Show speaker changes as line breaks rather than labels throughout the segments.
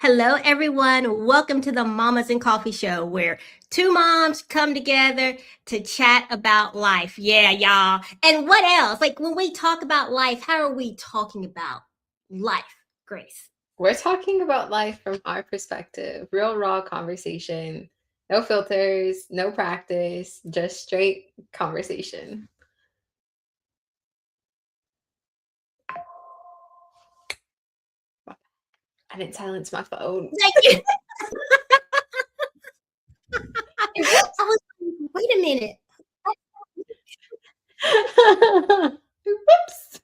Hello, everyone. Welcome to the Mamas and Coffee Show, where two moms come together to chat about life. Yeah, y'all. And what else? Like when we talk about life, how are we talking about life, Grace?
We're talking about life from our perspective, real raw conversation, no filters, no practice, just straight conversation. I didn't silence my phone.
Thank you.
Whoops.
I was like, wait a minute.
Whoops.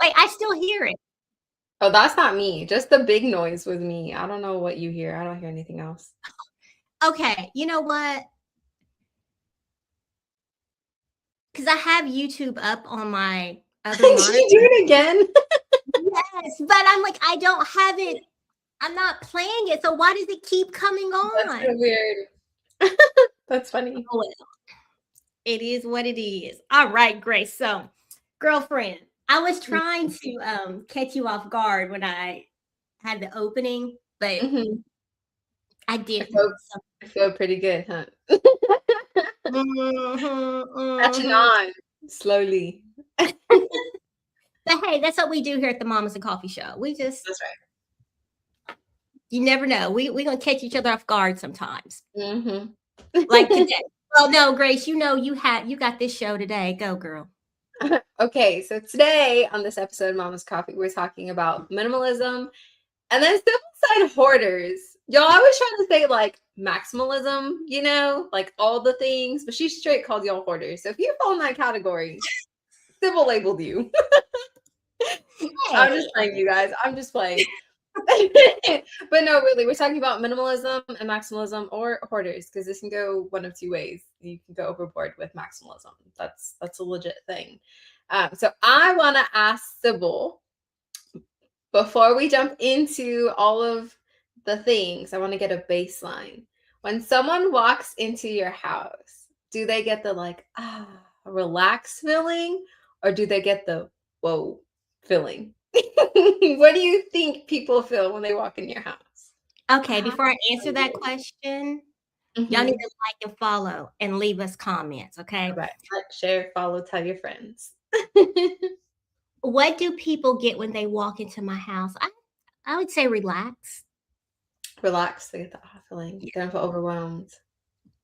Wait, I still hear it.
Oh, that's not me. Just the big noise was me. I don't know what you hear. I don't hear anything else.
Okay, you know what? Because I have YouTube up on my other
Did
monitor.
you do it again?
Yes, but I'm like, I don't have it. I'm not playing it. So why does it keep coming
That's so
on?
weird. That's funny.
Oh, well. It is what it is. All right, Grace. So, girlfriend, I was trying to catch you off guard when I had the opening, but
Mhm.
I
I
didn't.
feel, I feel pretty good, huh?
Mhm,
Catching
mhm.
on slowly.
But hey, that's what we do here at the Mamas and Coffee Show. We just,
That's
you never know. We gonna catch each other off guard sometimes,
right.
like today. Well, no, Grace, you got this show today. Go, girl.
Okay, so today on this episode of Mama's Coffee, we're talking about minimalism and then simple side hoarders. Y'all, I was trying to say like maximalism, like all the things, but she straight called y'all hoarders. So if you fall in that category, Sybil labeled you. I'm
Hey,
just playing, you guys. I'm just playing. But no, really, we're talking about minimalism and maximalism or hoarders because this can go one of two ways. You can go overboard with maximalism. That's a legit thing. So I want to ask Sybil before we jump into all of the things. I want to get a baseline. When someone walks into your house, do they get the like relaxed feeling, or do they get the whoa feeling? What do you think people feel when they walk in your house?
okay.
How
Before I answer
are
that
you?
question, y'all need
Mhm.
to like and follow and leave us comments,
All
okay?
right. Like, share, follow, tell your friends.
What do people get when they walk into my house? I would say relax.
Relax. They get the feeling.
Yeah.
They don't feel overwhelmed.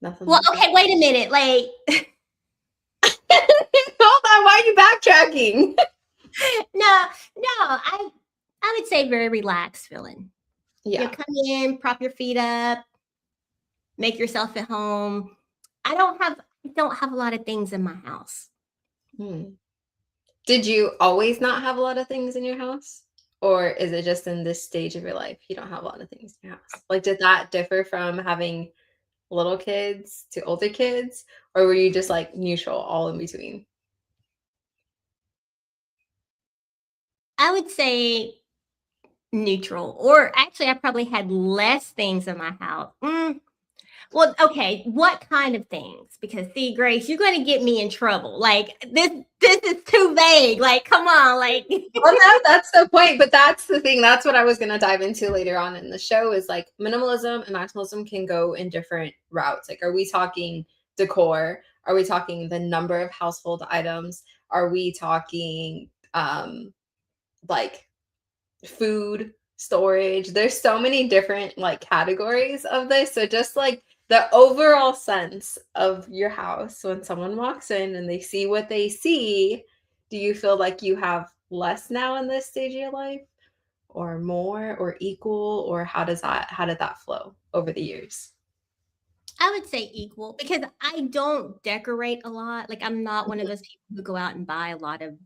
Nothing
Well,
like that.
okay, wait a minute. Like,
Hold on. Why are you backtracking?
no, I would say very relaxed feeling. You
Yeah.
come in, prop your feet up, make yourself at home. I don't have a lot of things in my house.
Hmm. Did you always not have a lot of things in your house? Or is it just in this stage of your life you don't have a lot of things in your house? Like, did that differ from having little kids to older kids? Or were you just like neutral, all in between?
I would say neutral, or actually, I probably had less things in my house. Well, okay, what kind of things? Because see, Grace, you're going to get me in trouble. Like this is too vague. Like, come on, like.
Well, no, that's the point. But that's the thing. That's what I was going to dive into later on in the show is like minimalism and maximalism can go in different routes. Like, are we talking decor? Are we talking the number of household items? Are we talking like food storage? There's so many different like categories of this. So just like the overall sense of your house when someone walks in and they see what they see, do you feel like you have less now in this stage of your life or more or equal, or how did that flow over the years?
I would say equal because I don't decorate a lot. Like, I'm not one of those people who go out and buy a lot of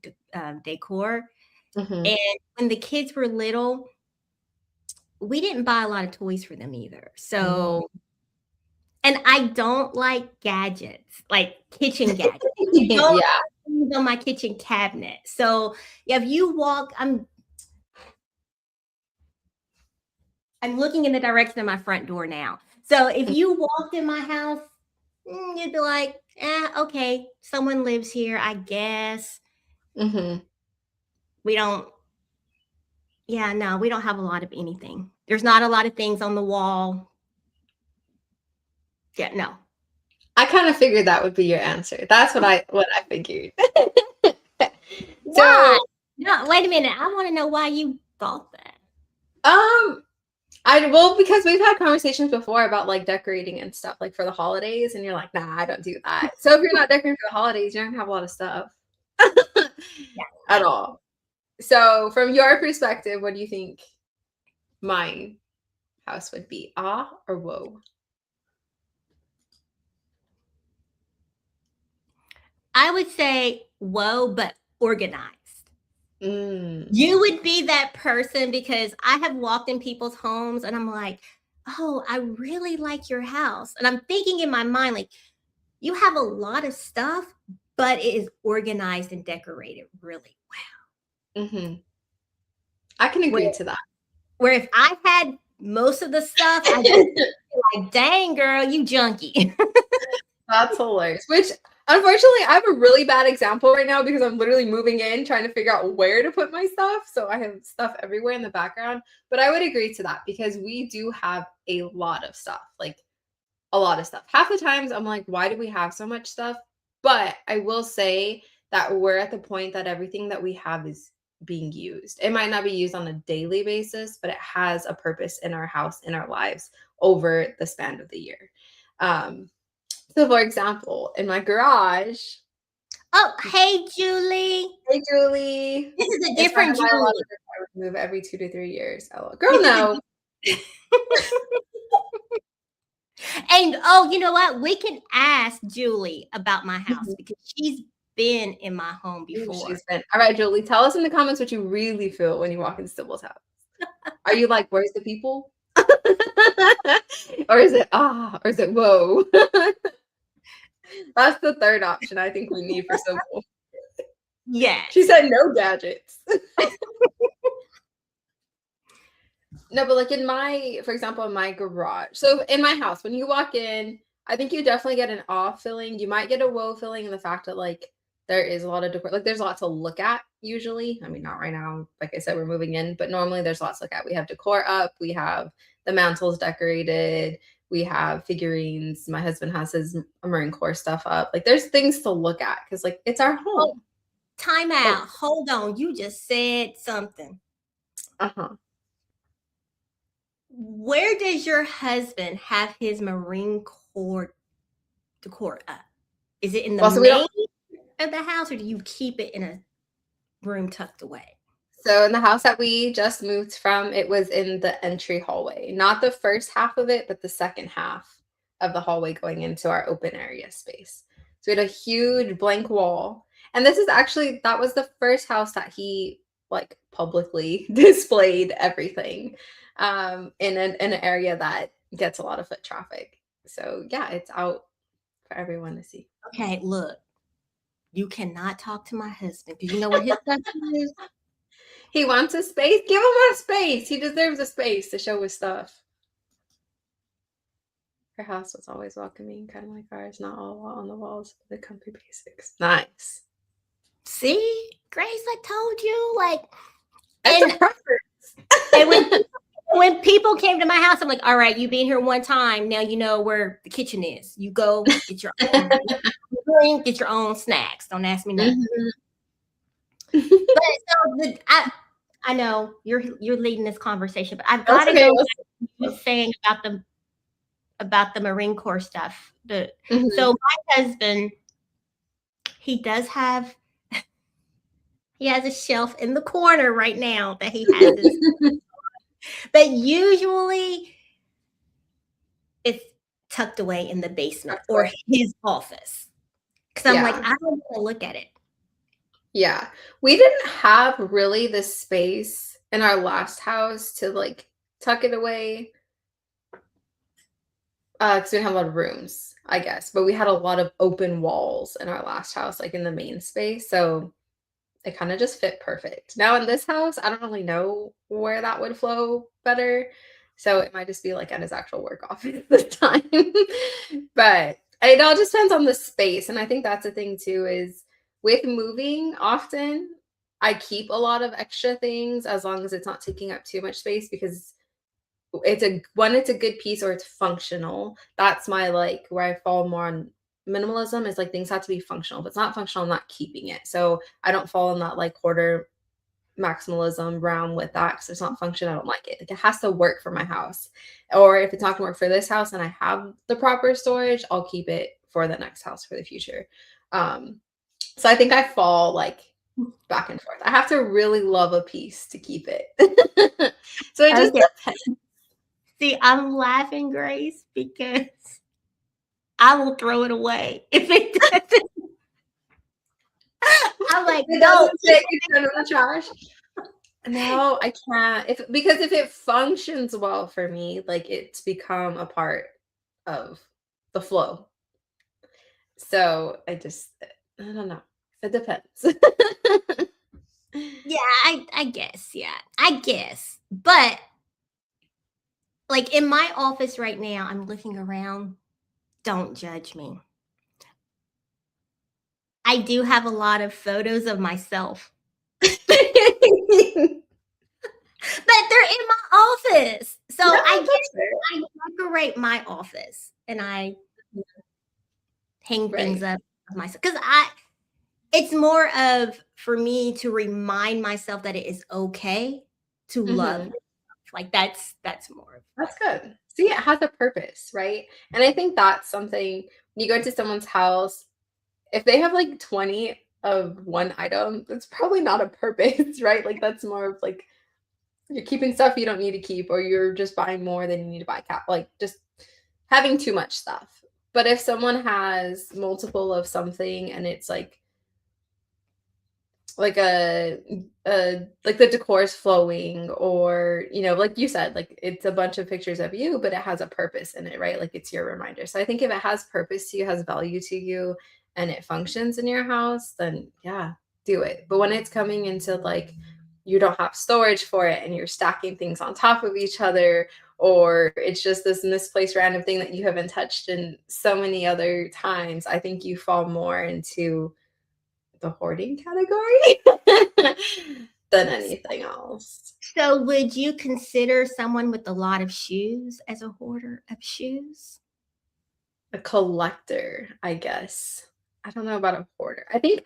decor.
Mm-hmm.
And when the kids were little, we didn't buy a lot of toys for them either. So, and I don't like gadgets, like kitchen gadgets. I don't
Yeah.
have things on my kitchen cabinet. So, yeah, if you walk, I'm looking in the direction of my front door now. So if you walked in my house, you'd be like, okay, someone lives here, I guess.
Mm-hmm.
We don't. Yeah, no, we don't have a lot of anything. There's not a lot of things on the wall. Yeah, no.
I kind of figured that would be your answer. That's what I figured.
Why?
So,
No, wait a minute. I want to know why you thought that.
um, well, because we've had conversations before about like decorating and stuff like for the holidays, and you're like, nah, I don't do that. So if you're not decorating for the holidays, you're not gonna have a lot of stuff
Yeah,
at all. So from your perspective, what do you think my house would be? Ah or whoa?
I would say whoa, but organized.
Mm.
You would be that person because I have walked in people's homes and I'm like, oh, I really like your house. And I'm thinking in my mind, like, you have a lot of stuff, but it is organized and decorated really
Mm-hmm. I can
well.
agree to that.
Where if I had most of the stuff, I'd be like, dang, girl, you junkie.
That's hilarious. Which, unfortunately, I have a really bad example right now because I'm literally moving in, trying to figure out where to put my stuff. So I have stuff everywhere in the background. But I would agree to that because we do have a lot of stuff, like a lot of stuff. Half the times I'm like, why do we have so much stuff? But I will say that we're at the point that everything that we have is being used. It might not be used on a daily basis, but it has a purpose in our house, in our lives over the span of the year. Um, so, for example, in my garage,
Oh, hey, Julie.
hey, Julie.
This is a
If I had
different
my
Julie.
biological, I would move every 2 to 3 years. Oh, girl,
This is
no.
and oh, you know what? We can ask Julie about my house because she's been in my home
Ooh,
before.
she's been. All right, Julie, tell us in the comments what you really feel when you walk into Sybil's house. Are you like, where's the people? Or is it, or is it, whoa? That's the third option I think we need for Sybil.
Yes.
She said no gadgets. No, but like for example, in my garage. So in my house, when you walk in, I think you definitely get an awe feeling. You might get a whoa feeling in the fact that like there is a lot of decor. Like there's a lot to look at usually. I mean, not right now. Like I said, we're moving in, but normally there's lots to look at. We have decor up. We have the mantles decorated. We have figurines. My husband has his Marine Corps stuff up. Like there's things to look at because like it's our
Oh,
home.
time out. Hold on. You just said something.
Uh-huh.
Where does your husband have his Marine Corps decor up? Is it in the
Well, so we don't.
main of the house, or do you keep it in a room tucked away?
So in the house that we just moved from, it was in the entry hallway. Not the first half of it, but the second half of the hallway going into our open area space. So we had a huge blank wall. And this is actually, that was the first house that he like publicly displayed everything in an area that gets a lot of foot traffic. So yeah, it's out for everyone to see.
Okay, look, you cannot talk to my husband because you know what his stuff is?
He wants a space. Give him a space. He deserves a space to show his stuff. Her house was always welcoming, kind of like ours. Not all on the walls, but the comfy basics. Nice.
See, Grace, I told you, like,
It's a preference.
and when people came to my house, I'm like, all right, you been here one time. Now you know where the kitchen is. You go get your own drink, get your own snacks. Don't ask me nothing. But so I know you're leading this conversation, but I've got to go back to what you were saying about the Marine Corps stuff. So my husband, he does have he has a shelf in the corner right now that he has this. But usually it's tucked away in the basement or his office. Because I'm like, I don't want to look at it.
Yeah. We didn't have really the space in our last house to like tuck it away. Because we didn't have a lot of rooms, I guess. But we had a lot of open walls in our last house, like in the main space. So it kind of just fit perfect. Now in this house, I don't really know where that would flow better. So it might just be like at his actual work office at the time. But it all just depends on the space. And I think that's the thing too, is with moving often, I keep a lot of extra things as long as it's not taking up too much space, because it's a good piece or it's functional. That's my, like, where I fall more on minimalism, is like things have to be functional. If it's not functional, I'm not keeping it. So I don't fall in that like hoarder maximalism realm with that, because it's not function. I don't like it. Like, it has to work for my house. Or if it's not gonna work for this house and I have the proper storage, I'll keep it for the next house for the future. Um, so I think I fall like back and forth. I have to really love a piece to keep it. So it just
Okay.
depends.
See, I'm laughing, Grace, because I will throw it away if it doesn't. I'm like,
It
no.
doesn't say you throw it in the trash. No, I can't. Because if it functions well for me, like, it's become a part of the flow. So I don't know. It depends.
Yeah, I guess, yeah. I guess. But like in my office right now, I'm looking around. Don't judge me. I do have a lot of photos of myself, but they're in my office. So
No,
I
that's
get
fair.
I decorate my office and I hang things
Right.
up of myself because I it's more of for me to remind myself that it is okay to love
Mhm.
yourself. Like that's more of what.
That's good. See, it has a purpose, right? And I think that's something when you go into someone's house, if they have like 20 of one item, that's probably not a purpose, right? Like, that's more of like you're keeping stuff you don't need to keep, or you're just buying more than you need to buy. Like, just having too much stuff. But if someone has multiple of something and it's like like the decor is flowing, or like you said, like it's a bunch of pictures of you, but it has a purpose in it, right? Like, it's your reminder. So I think if it has purpose to you, has value to you, and it functions in your house, then yeah, do it. But when it's coming into like you don't have storage for it and you're stacking things on top of each other, or it's just this misplaced random thing that you haven't touched in so many other times, I think you fall more into the hoarding category than anything else.
So would you consider someone with a lot of shoes as a hoarder of shoes?
A collector, I guess. I don't know about a hoarder. I think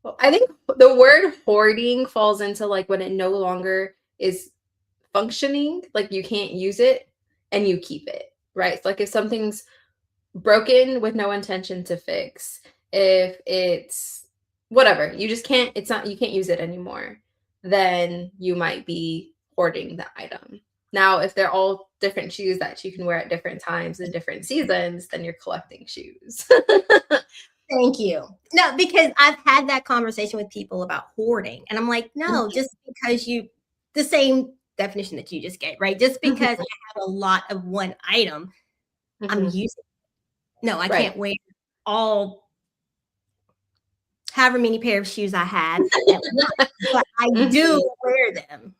the word hoarding falls into like when it no longer is functioning, like you can't use it and you keep it, right? So like if something's broken with no intention to fix, if it's whatever, you just can't, it's not, you can't use it anymore, then you might be hoarding the item. Now, if they're all different shoes that you can wear at different times and different seasons, then you're collecting shoes.
Thank you. No, because I've had that conversation with people about hoarding, and I'm like, no, just because the same definition that you just gave, right? Just because I have a lot of one item, I'm
Mhm.
using. No, I
Right.
can't wear all however many pair of shoes I have at once, but I do
Mhm.
wear them.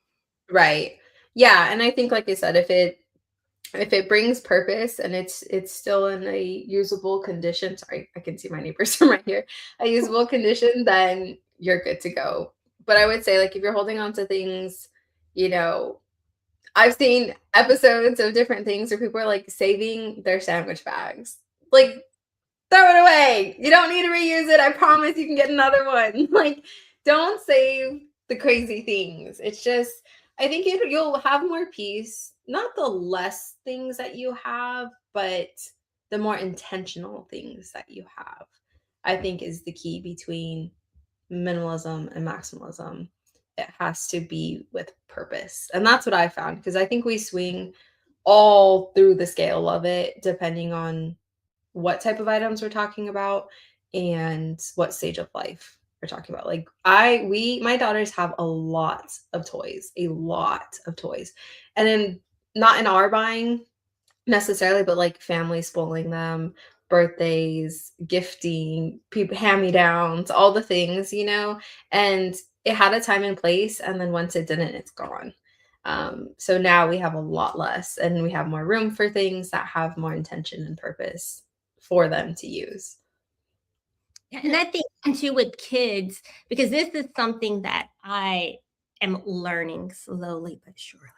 Right. Yeah, and I think, like I said, if it brings purpose and it's still in a usable condition, sorry, I can see my neighbors from right here, a usable condition, then you're good to go. But I would say, like, if you're holding on to things, you know, I've seen episodes of different things where people are like saving their sandwich bags. Like, throw it away. You don't need to reuse it. I promise you can get another one. Like, don't save the crazy things. It's just, I think you'll have more peace. Not the less things that you have, but the more intentional things that you have, I think, is the key between minimalism and maximalism. It has to be with purpose. And that's what I found, because I think we swing all through the scale of it depending on what type of items we're talking about and what stage of life we're talking about. Like, my daughters have a lot of toys. And then not in our buying necessarily, but like family spoiling them, birthdays, gifting, people, hand-me-downs, all the things. And it had a time and place, and then once it didn't, it's gone. So now we have a lot less, and we have more room for things that have more intention and purpose for them to use.
And I think too with kids, because this is something that I am learning slowly but surely.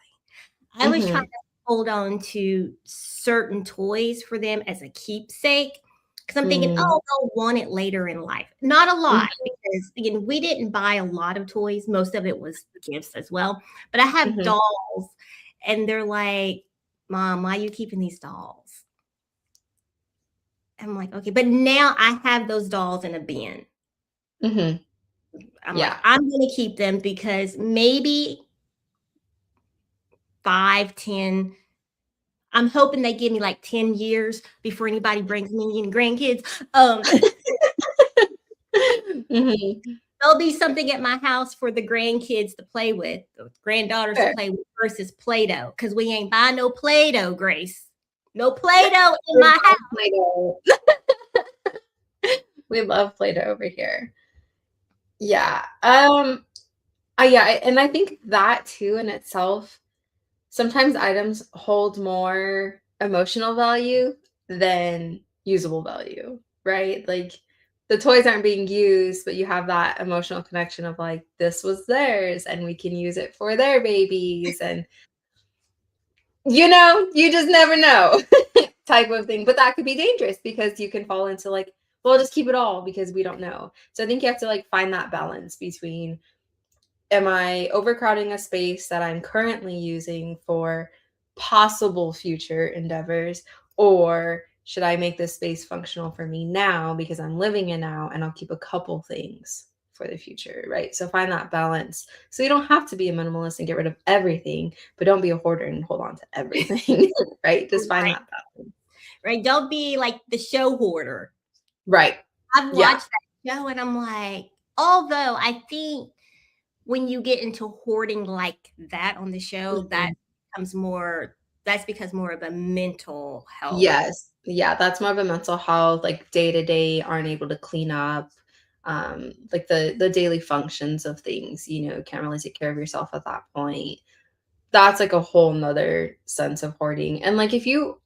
I was trying
Mhm,
to hold on to certain toys for them as a keepsake because I'm thinking,
mm,
oh, they'll want it later in life. Not a
mhm,
lot because again, we didn't buy a lot of toys. Most of it was gifts as well. But I have
mhm,
dolls, and they're like, "Mom, why are you keeping these dolls?" I'm like, okay, but now I have those dolls in a bin.
mhm.
I'm like,
Yeah.
I'm gonna keep them because maybe 5, 10. I'm hoping they give me like 10 years before anybody brings me any grandkids.
Mhm.
There'll be something at my house for the grandkids to play with, the granddaughters to
Sure.
play with versus Play-Doh, because we ain't buying no Play-Doh, Grace. No Play-Doh in
We
my
love
house.
Play-Doh. We love Play-Doh over here. Yeah. Yeah, and I think that too in itself, sometimes items hold more emotional value than usable value, right? Like the toys aren't being used, but you have that emotional connection of like this was theirs and we can use it for their babies and you just never know type of thing. But that could be dangerous because you can fall into like, well, I'll just keep it all because we don't know. So I think you have to like find that balance between am I overcrowding a space that I'm currently using for possible future endeavors? Or should I make this space functional for me now because I'm living in now and I'll keep a couple things for the future, right? So find that balance. So you don't have to be a minimalist and get rid of everything, but don't be a hoarder and hold on to everything, right? Just find
Right,
that balance.
right. Don't be like the show hoarder.
Right.
I've
Yeah.
watched that show and I'm like, although I think when you get into hoarding like that on the show, that
Mhm.
becomes more that's because more of a mental health.
Yes. Yeah, that's more of a mental health, like day to day aren't able to clean up, like the daily functions of things, can't really take care of yourself at that point. That's like a whole nother sense of hoarding. And like if you're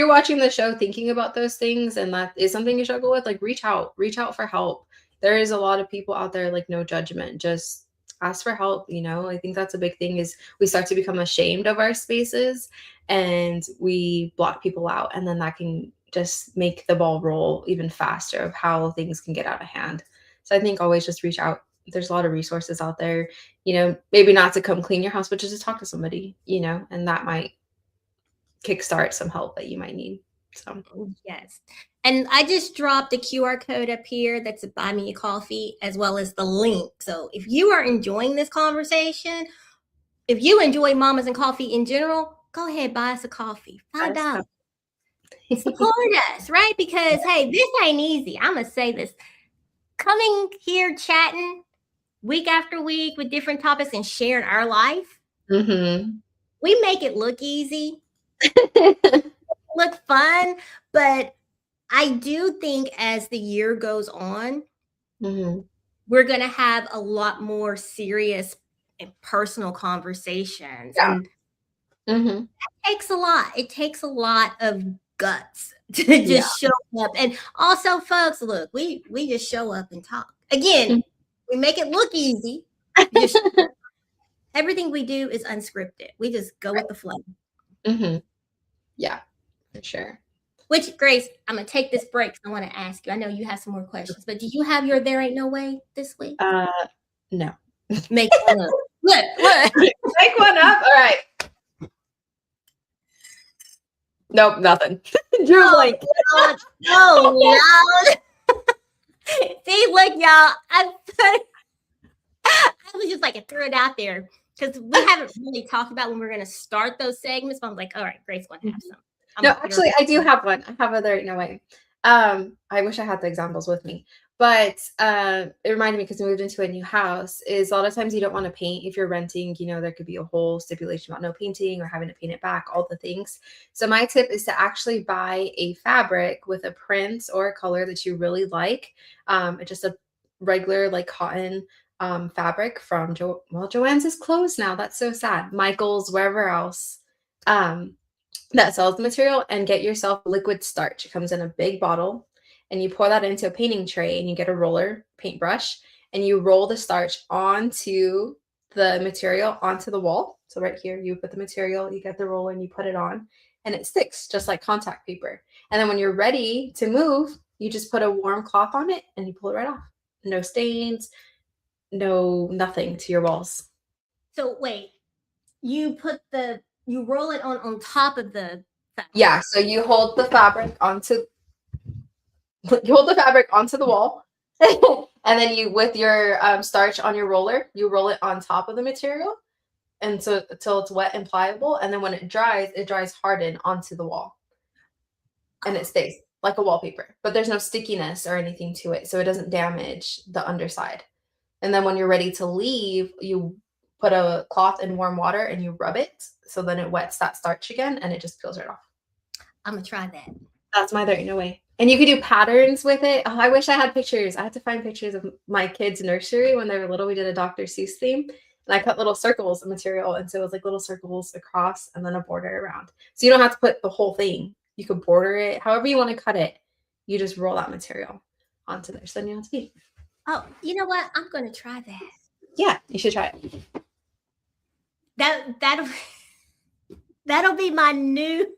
watching the show thinking about those things and that is something you struggle with, like reach out for help. There is a lot of people out there, like no judgment. Just ask for help. I think that's a big thing is we start to become ashamed of our spaces and we block people out. And then that can just make the ball roll even faster of how things can get out of hand. So I think always just reach out. There's a lot of resources out there, maybe not to come clean your house, but just to talk to somebody, and that might kickstart some help that you might need. So,
Yes. And I just dropped the QR code up here that's a buy me a coffee as well as the link. So if you are enjoying this conversation, if you enjoy mamas and coffee in general, go ahead, buy us a coffee. $5. Support us, right? Because hey, this ain't easy. I'm gonna say this. Coming here chatting week after week with different topics and sharing our life,
Mhm.
we make it look easy, look fun, but I do think as the year goes on,
Mhm.
we're going to have a lot more serious and personal conversations.
Yeah.
And
Mhm.
it takes a lot. It takes a lot of guts to
Yeah.
just show up. And also, folks, look, we just show up and talk. Again, we make it look easy. You just everything we do is unscripted. We just go with the flow.
Mhm. Yeah, for sure.
Which, Grace, I'm gonna take this break 'cause I want to ask you. I know you have some more questions, but do you have your "There Ain't No Way" this week?
Uh, no.
Make one up. Look, look.
Make one up. All right. Nope, nothing. Drew
Oh,
blank.
God. Oh, loud. See, look, y'all. I was just like, I threw it out there because we haven't really talked about when we're going to start those segments. But I'm like, all right, Grace going to have some. I'm
No,
going to put her.
actually, I do have one. I have other no way. I wish I had the examples with me, but it reminded me because we moved into a new house. Is a lot of times you don't want to paint if you're renting. There could be a whole stipulation about no painting or having to paint it back, all the things. So my tip is to actually buy a fabric with a print or a color that you really like. It's just a regular like cotton fabric from Joann's is closed now. That's so sad. Michael's, wherever else. Um, that sells the material and get yourself liquid starch. It comes in a big bottle and you pour that into a painting tray, and you get a roller paintbrush, and you roll the starch onto the material onto the wall. So right here, you put the material, you get the roller, and you put it on, and it sticks just like contact paper. And then when you're ready to move, you just put a warm cloth on it and you pull it right off. No stains, no nothing to your walls.
So wait, you roll it on top of the fabric.
Yeah, so you hold the fabric onto the wall, and then you, with your starch on your roller, you roll it on top of the material, and so until it's wet and pliable. And then when it dries hardened onto the wall, and it stays like a wallpaper. But there's no stickiness or anything to it, so it doesn't damage the underside. And then when you're ready to leave, you put a cloth in warm water and you rub it, so then it wets that starch again, and it just peels right off.
I'm gonna try that.
That's my there ain't no way. And you could do patterns with it. Oh, I wish I had pictures. I had to find pictures of my kids' nursery when they were little. We did a Dr. Seuss theme, and I cut little circles of material, and so it was like little circles across and then a border around. So you don't have to put the whole thing. You could border it however you want to cut it. You just roll that material onto there, so then you don't have to be.
Oh, you know what? I'm gonna try that.
Yeah, you should try it.
That'll be my new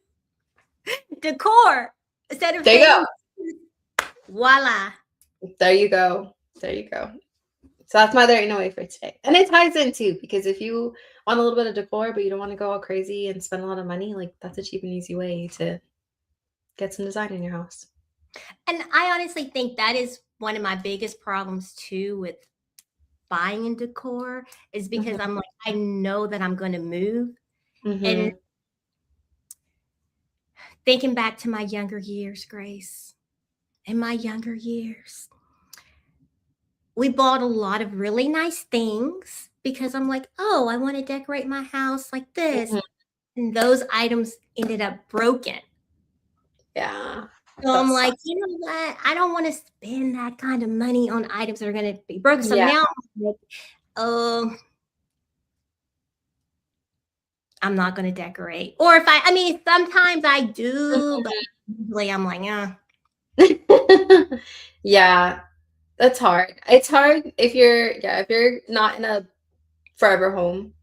decor. Instead of
there you go.
Voila.
There you go. There you go. So that's my there ain't no way for today. And it ties in too, because if you want a little bit of decor, but you don't want to go all crazy and spend a lot of money, like that's a cheap and easy way to get some design in your house.
And I honestly think that is one of my biggest problems too with buying in decor, is because I'm like, I know that I'm going to move. And thinking back to my younger years, Grace, in my younger years, we bought a lot of really nice things because I'm like, oh, I want to decorate my house like this. And those items ended up broken.
Yeah.
So I'm like, you know what? I don't want to spend that kind of money on items that are going to be broken. So now I'm like, oh, I'm not going to decorate. Or if I mean, sometimes I do, but usually I'm like,
yeah, that's hard. It's hard if you're not in a forever home.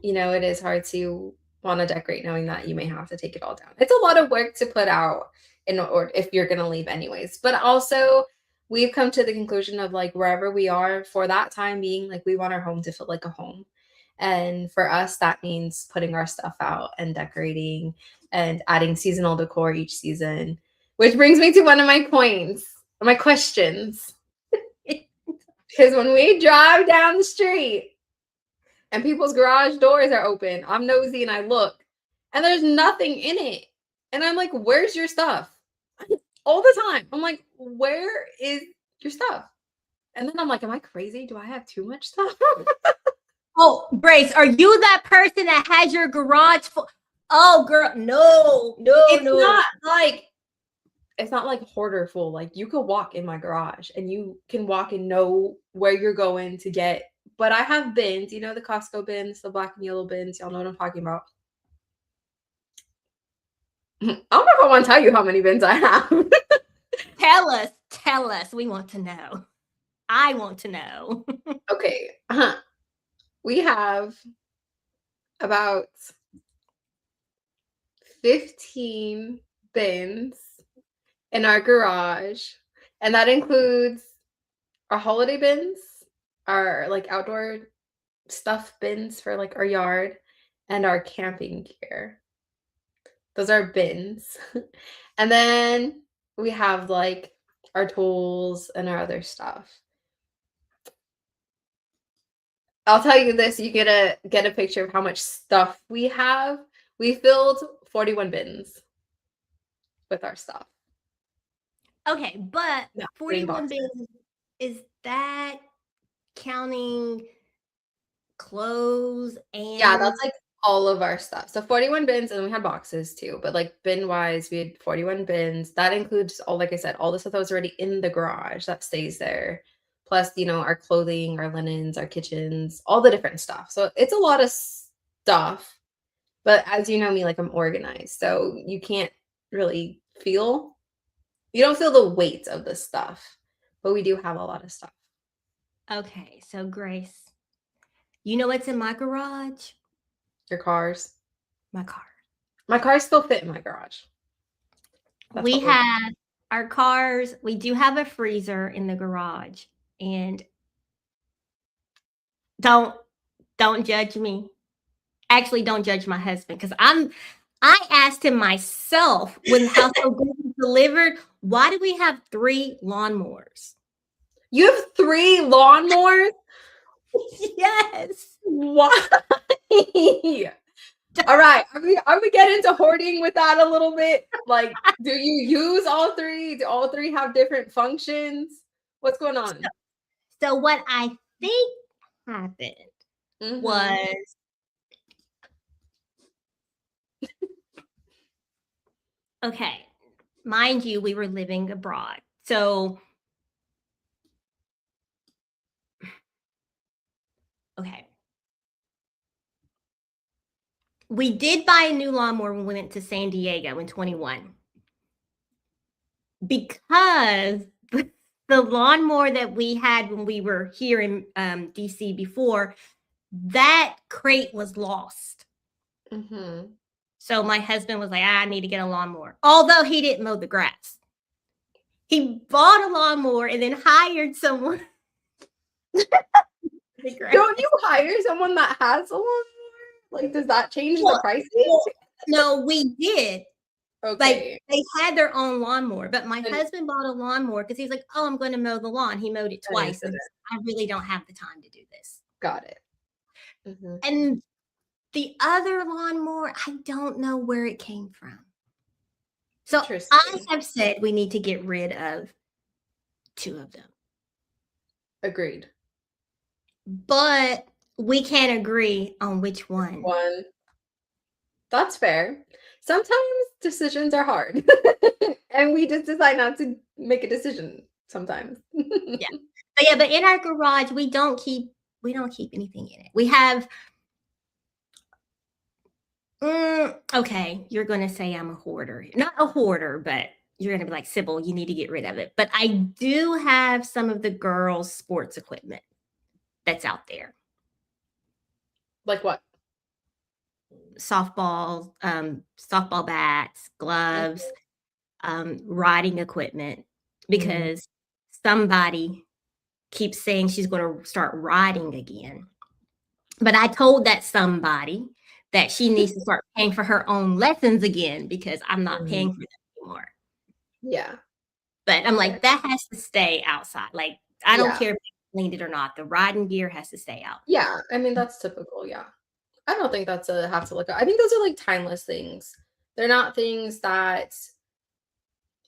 You know, it is hard to want to decorate knowing that you may have to take it all down. It's a lot of work to put out in order if you're going to leave anyways. But also, we've come to the conclusion of like wherever we are for that time being, like we want our home to feel like a home. And for us, that means putting our stuff out and decorating and adding seasonal decor each season, which brings me to one of my points, my questions. Because when we drive down the street and people's garage doors are open, I'm nosy and I look, and there's nothing in it. And I'm like, where's your stuff? All the time. I'm like, where is your stuff? And then I'm like, am I crazy? Do I have too much stuff?
oh, Grace, are you that person that has your garage full? Oh, girl, no.
It's not like Hoarder full. Like you could walk in my garage and you can walk and know where you're going to get. But I have bins, you know, the Costco bins, the black and yellow bins. Y'all know what I'm talking about. I don't know if I want to tell you how many bins I have.
Tell us. We want to know. I want to know.
Okay. We have about 15 bins in our garage, and that includes our holiday bins, our like outdoor stuff bins for like our yard, and our camping gear. Those are bins. And then we have like our tools and our other stuff. I'll tell you this, you get a picture of how much stuff we have. We filled 41 bins with our stuff.
Okay, but 41 bins, is that counting clothes and
yeah, that's like all of our stuff. So 41 bins, and we had boxes too, but like bin wise, we had 41 bins. That includes all, like I said, all the stuff that was already in the garage that stays there. Plus, you know, our clothing, our linens, our kitchens, all the different stuff. So it's a lot of stuff. But as you know me, like I'm organized. So you can't really feel You don't feel the weight of the stuff, but we do have a lot of stuff.
Okay, so Grace, you know what's in my garage?
Your cars.
My car.
My cars still fit in my garage. That's
We
what we're
have our cars. We do have a freezer in the garage, and don't don't judge me. Actually, don't judge my husband because I asked him myself when household goods was delivered, why do we have 3 lawnmowers?
You have 3 lawnmowers?
Yes.
Why? All right. Are we getting into hoarding with that a little bit? Like, do you use all 3? Do all 3 have different functions? What's going on?
So what I think happened
Mhm.
was okay, mind you, we were living abroad. So okay. We did buy a new lawnmower when we went to San Diego in 21 because the lawnmower that we had when we were here in DC before, that crate was lost.
Mhm.
So my husband was like, I need to get a lawnmower. Although he didn't mow the grass. He bought a lawnmower and then hired someone to the grass.
Don't you hire someone that has a lawnmower? Like, does that change the
Well,
pricing?
no, we did. Like
Okay.
they had their own lawnmower, but my
And
husband bought a lawnmower because he's like, "Oh, I'm going to mow the lawn." He mowed it
and it
twice, and
didn't.
I really don't have the time to do this.
Got it. Mhm.
And the other lawnmower, I don't know where it came from. So I
Interesting.
have said we need to get rid of 2 of them,
Agreed.
but we can't agree on which one.
One. That's fair. Sometimes decisions are hard. And we just decide not to make a decision sometimes.
Yeah, but yeah, but in our garage, we don't keep anything in it. We have okay, you're gonna say I'm a hoarder. Not a hoarder, but you're gonna be like, Sybil, you need to get rid of it. But I do have some of the girls' sports equipment that's out there.
Like what?
Softball bats, gloves, riding equipment,
Mhm.
because somebody keeps saying she's gonna start riding again. But I told that somebody that she needs to start paying for her own lessons again because I'm not
Mhm.
paying for them anymore.
Yeah.
But I'm
Fair.
like, that has to stay outside. Like, I don't
Yeah.
care if they cleaned it or not. The riding gear has to stay out.
Yeah. I mean, that's typical. Yeah. I don't think that's a have to look at. I think those are like timeless things. They're not things that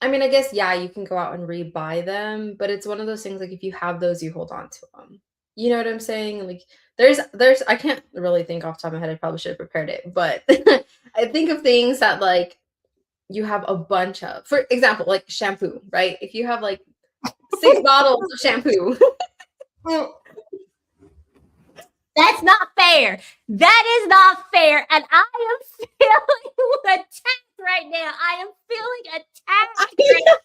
I mean, I guess yeah, you can go out and rebuy them, but it's one of those things like if you have those, you hold on to them. You know what I'm saying? Like there's I can't really think off the top of my head. I probably should have prepared it, but I think of things that like you have a bunch of. For example, like shampoo, right? If you have like 6 bottles of shampoo.
Mm, that's not fair. That is not fair. And I am feeling attacked right now. I am feeling
I
attacked right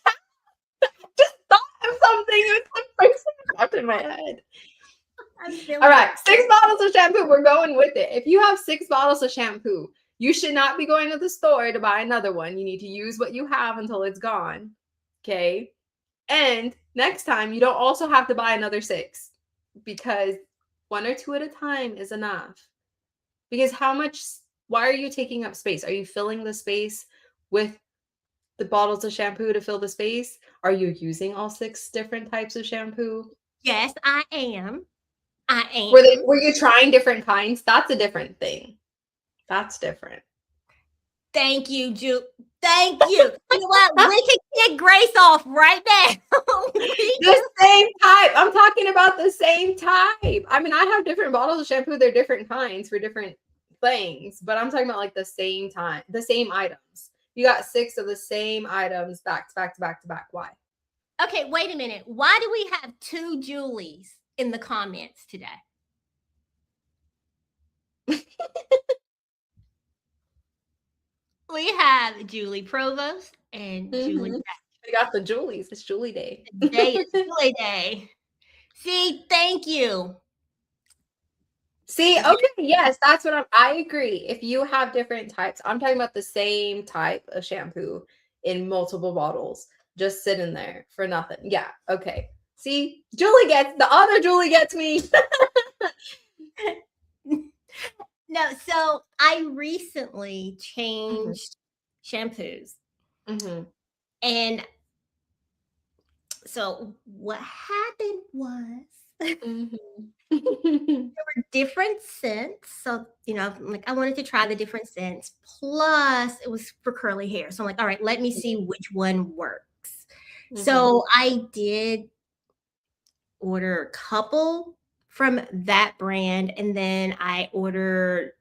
just thought of something. It was the first thing that popped in my head.
now. I'm
All
feeling
right,
attacked.
6 bottles of shampoo. We're going with it. If you have 6 bottles of shampoo, you should not be going to the store to buy another one. You need to use what you have until it's gone. Okay. And next time, you don't also have to buy another 6 because 1 or 2 at a time is enough. Because why are you taking up space? Are you filling the space with the bottles of shampoo to fill the space? Are you using all 6 different types of shampoo?
Yes, I am. I am.
Were you trying different kinds? That's a different thing. That's different.
Thank you, Ju. Thank you. You know what? We can kick Grace off right now. We
The same type. I'm talking about the same type. I mean, I have different bottles of shampoo. They're different kinds for different things, but I'm talking about like the same time, the same items. You got 6 of the same items back to back to back to back. Why?
okay, wait a minute. Why do we have 2 Julies in the comments today? We have Julie Provost and Julie
Hmm.
Jack.
We got the Julies. It's Julie Day.
Today is Julie Day. See, thank you.
See,
If you
okay, yes, that's what I agree. If you have different types, I'm talking about the same type of shampoo in multiple bottles, just sitting there for nothing. Yeah, okay. See, the other Julie gets me.
no, so I recently
Mhm,
changed shampoos.
mhm,
And so what happened was
mhm.
different scents. So, like I wanted to try the different scents. Plus, it was for curly hair. So I'm like, all right, let me see which one works.
Mhm,
So I did order a couple from that brand, and then I ordered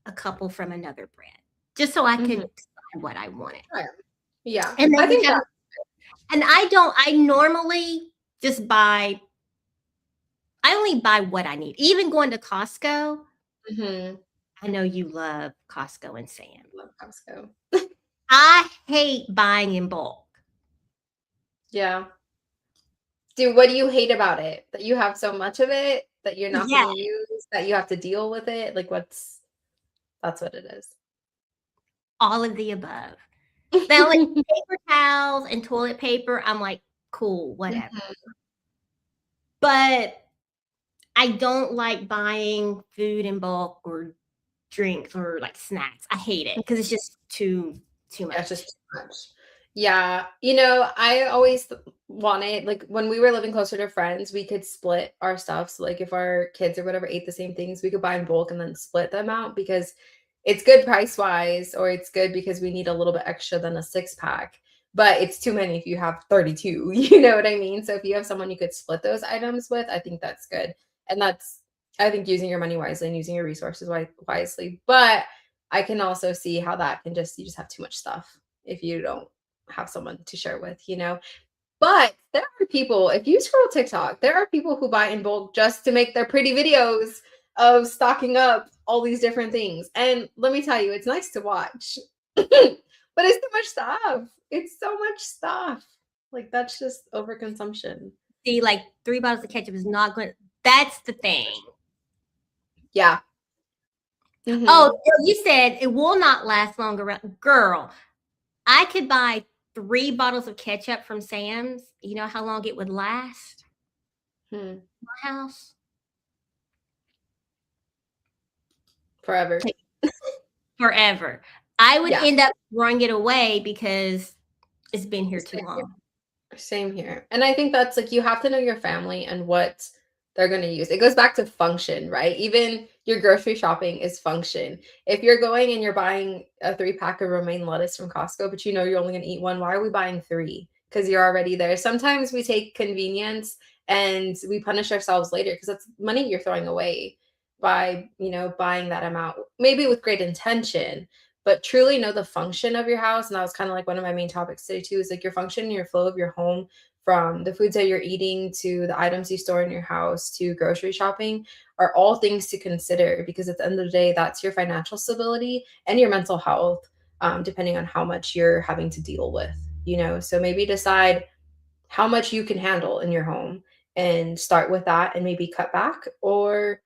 a couple from another brand, just so I could
mhm.
decide what I wanted.
Right. Yeah,
And
I
then we
think
have,
that.
and I normally just buy, I only buy what I need. Even going to Costco,
Mhm.
I know you love Costco and Sam.
Love Costco.
I hate buying in bulk.
Yeah. Dude, what do you hate about it? That you have so much of it that you're not
Yeah,
gonna use, that you have to deal with it? Like, that's what it is.
all of the above. Now, like paper towels and toilet paper, I'm like, cool, whatever.
Mhm.
But I don't like buying food in bulk or drinks or like snacks. I hate it because it's just too
That's
much.
just too much. Yeah, I always wanted, like, when we were living closer to friends, we could split our stuff. So, like, if our kids or whatever ate the same things, we could buy in bulk and then split them out because it's good price wise, or it's good because we need a little bit extra than a six pack. But it's too many if you have 32. You know what I mean? So if you have someone you could split those items with, I think that's good. And that's, I think, using your money wisely and using your resources wisely. But I can also see how that can you just have too much stuff if you don't have someone to share with. But there are people, if you scroll TikTok, there are people who buy in bulk just to make their pretty videos of stocking up all these different things. And let me tell you, it's nice to watch. But it's too much stuff. It's so much stuff. Like, that's just overconsumption.
See, like 3 bottles of ketchup is not going. That's the thing.
Yeah.
Oh,
Hmm.
you said it will not last longer. Girl, I could buy 3 bottles of ketchup from Sam's. You know how long it would last?
Hmm.
My house
Forever.
forever. I would
Yeah.
end up throwing it away because it's been here too long.
Same here. And I think that's like, you have to know your family and what they're going to use. It goes back to function, right? Even your grocery shopping is function. If you're going and you're buying a 3 pack of romaine lettuce from Costco, but you know you're only going to eat one, why are we buying three? Because you're already there. Sometimes we take convenience and we punish ourselves later because that's money you're throwing away by, buying that amount, maybe with great intention, but truly know the function of your house. And that was kind of like one of my main topics today too, is like your function and your flow of your home, from the foods that you're eating to the items you store in your house to grocery shopping, are all things to consider, because at the end of the day, that's your financial stability and your mental health, depending on how much you're having to deal with. So maybe decide how much you can handle in your home and start with that, and maybe cut back or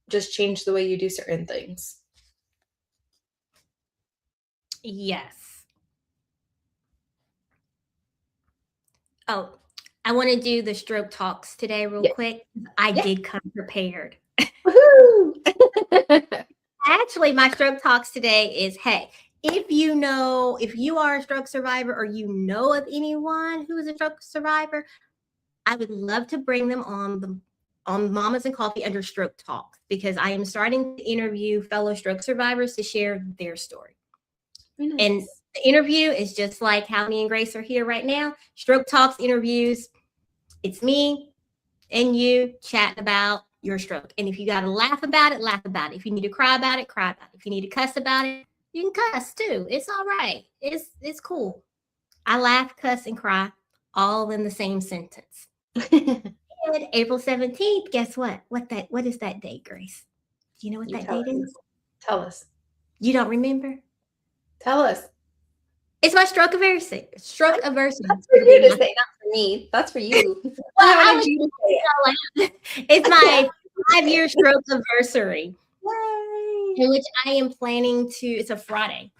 just change the way you do certain things.
Yes. Oh, I want to do the stroke talks today real
Yes.
quick. I
Yeah.
did come prepared.
Woohoo!
Actually, my stroke talks today is, hey, if you are a stroke survivor or you know of anyone who is a stroke survivor, I would love to bring them on Mamas and Coffee under Stroke Talks, because I am starting to interview fellow stroke survivors to share their story.
Very
And
nice.
the interview is just like how me and Grace are here right now. Stroke Talks interviews. It's me and you chatting about your stroke. And if you got to laugh about it, laugh about it. If you need to cry about it, cry about it. If you need to cuss about it, you can cuss too. It's all right. It's cool. I laugh, cuss, and cry all in the same sentence. And April 17th, guess what? What is that date, Grace? Do you know what
You
that
tell
date
us.
is?
Tell us.
You don't remember?
Tell us.
It's my stroke anniversary. Stroke anniversary.
That's for you to say, not for me. That's for you.
Well,
I
I
wanted
was
you to say
out loud. It's my 5-year stroke anniversary,
it.
in which I am planning to. It's a Friday.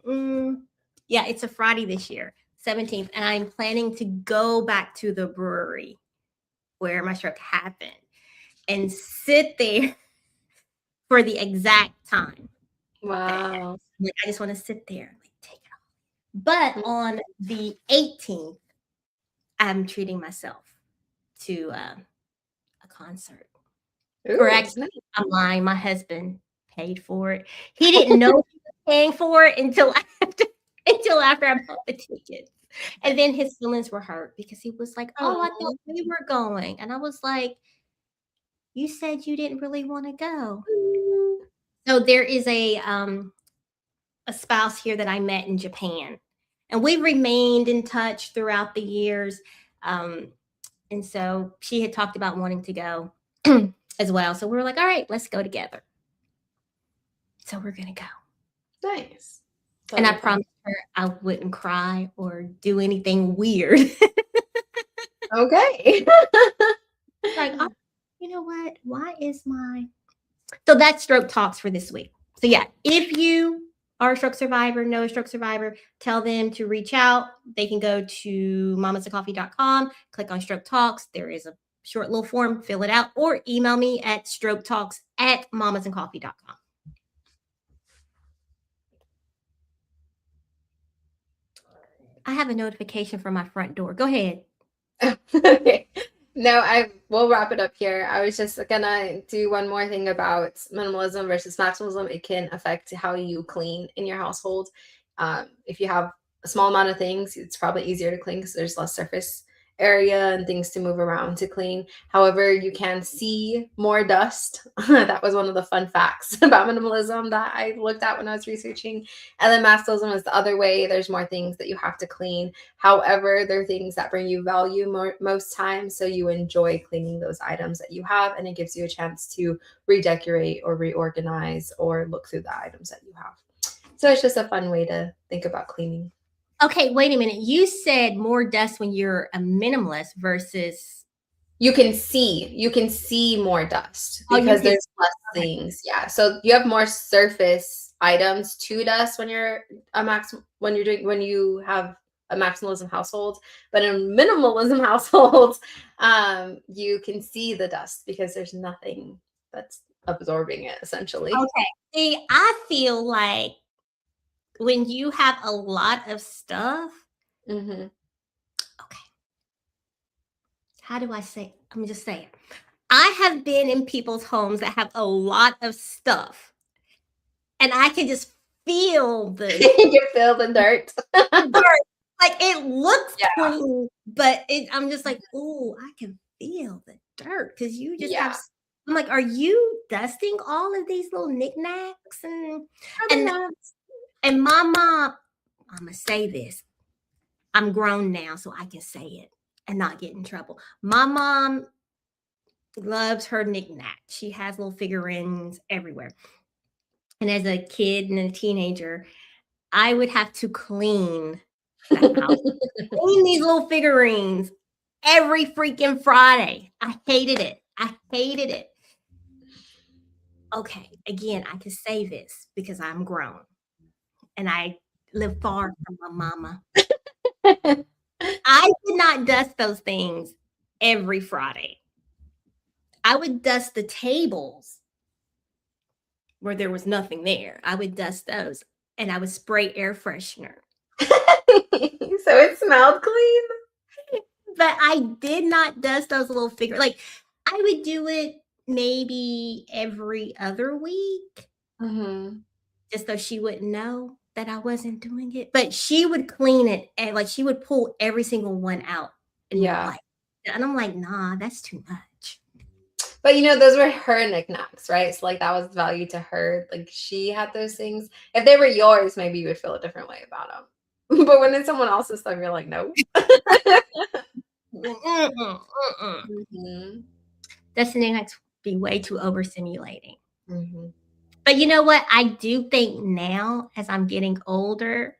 Yeah, it's a Friday this year, 17th, and I'm planning to go back to the brewery where my stroke happened and sit there for the exact time.
Wow.
Like, I just want to sit there and like take it off. But on the 18th, I'm treating myself to a concert. Or
Ooh,
actually,
nice.
I'm lying. My husband paid for it. He didn't know he was paying for it until after I bought the tickets. And then his feelings were hurt because he was like, "Oh, I thought we were going," and I was like, "You said you didn't really want to go." So there is a spouse here that I met in Japan, and we remained in touch throughout the years. Um, and so she had talked about wanting to go as well. So we were like, all right, let's go together. So we're going to go.
Nice.
And I promised her I wouldn't cry or do anything weird.
Okay.
Like, oh, you know what? Why is my. So that's stroke talks for this week. So, yeah, if you are a stroke survivor, know a stroke survivor, tell them to reach out. They can go to mamasandcoffee.com, click on stroke talks. There is a short little form, fill it out, or email me at stroketalks@mamasandcoffee.com. I have a notification from my front door. Go ahead.
Okay. No, we'll wrap it up here. I was just gonna do one more thing about minimalism versus maximalism. It can affect how you clean in your household. If you have a small amount of things, it's probably easier to clean because there's less surface area and things to move around to clean. However, you can see more dust. That was one of the fun facts about minimalism that I looked at when I was researching. And then maximalism is the other way. There's more things that you have to clean. However, they're things that bring you value most times. So you enjoy cleaning those items that you have, and it gives you a chance to redecorate or reorganize or look through the items that you have. So it's just a fun way to think about cleaning.
Okay, wait a minute. You said more dust when you're a minimalist versus.
You can see more dust
Oh, you
because
can.
there's less things. Yeah. So you have more surface items to dust when you're when you have a maximalism household, but in minimalism households, you can see the dust because there's nothing that's absorbing it essentially.
Okay. See, I feel like when you have a lot of stuff,
Mm-hmm.
okay, how do I say? Let me just say it. I have been in people's homes that have a lot of stuff, and I can just feel the
You can feel the dirt.
dirt. Like it looks
Yeah.
clean, but I'm just like, oh, I can feel the dirt because you just
Yeah.
have. I'm like, are you dusting all of these little knickknacks and and my mom? I'm gonna say this. I'm grown now, so I can say it and not get in trouble. My mom loves her knickknacks. She has little figurines everywhere. And as a kid and a teenager, I would have to clean the house, clean these little figurines every freaking Friday. I hated it. I hated it. Okay, again, I can say this because I'm grown and I live far from my mama. I did not dust those things every Friday. I would dust the tables where there was nothing there. I would dust those and I would spray air freshener.
So it smelled clean.
But I did not dust those little figures. Like I would do it maybe every other week, just so she wouldn't know that I wasn't doing it. But she would clean it and like she would pull every single one out and
Yeah.
like, and I'm like, nah, that's too much.
But those were her knickknacks, right? So like that was value to her. Like she had those things. If they were yours, maybe you would feel a different way about them. But when it's someone else's stuff, you're like, no.
That's the next be way too overstimulating.
Mm-hmm.
But you know what? I do think now, as I'm getting older,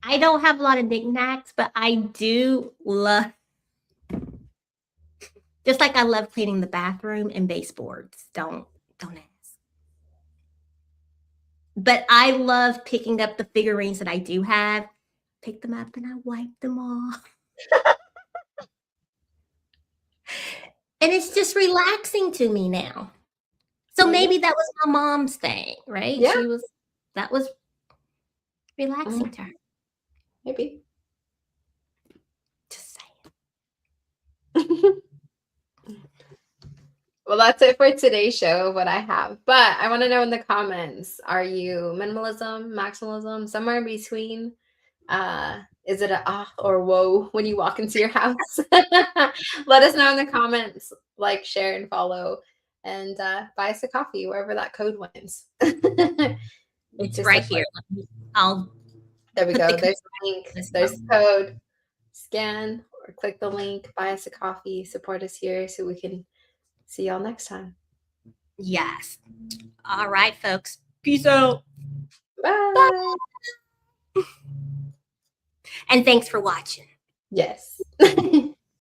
I don't have a lot of knickknacks, but I do love, just like I love cleaning the bathroom and baseboards. Don't ask. But I love picking up the figurines that I do have, pick them up and I wipe them off. And it's just relaxing to me now. So maybe that was my mom's thing, right?
Yeah.
That was relaxing to her.
Maybe.
Just saying.
Well, that's it for today's show, what I have. But I want to know in the comments, are you minimalism, maximalism, somewhere in between? Is it a ah or whoa when you walk into your house? Let us know in the comments. Like, share, and follow. And buy us a coffee wherever that code went.
It's right here.
There we
put
go.
the
There's the link. There's the code. Scan or click the link. Buy us a coffee. Support us here so we can see y'all next time.
Yes. All right, folks. Peace out.
Bye.
And thanks for watching.
Yes.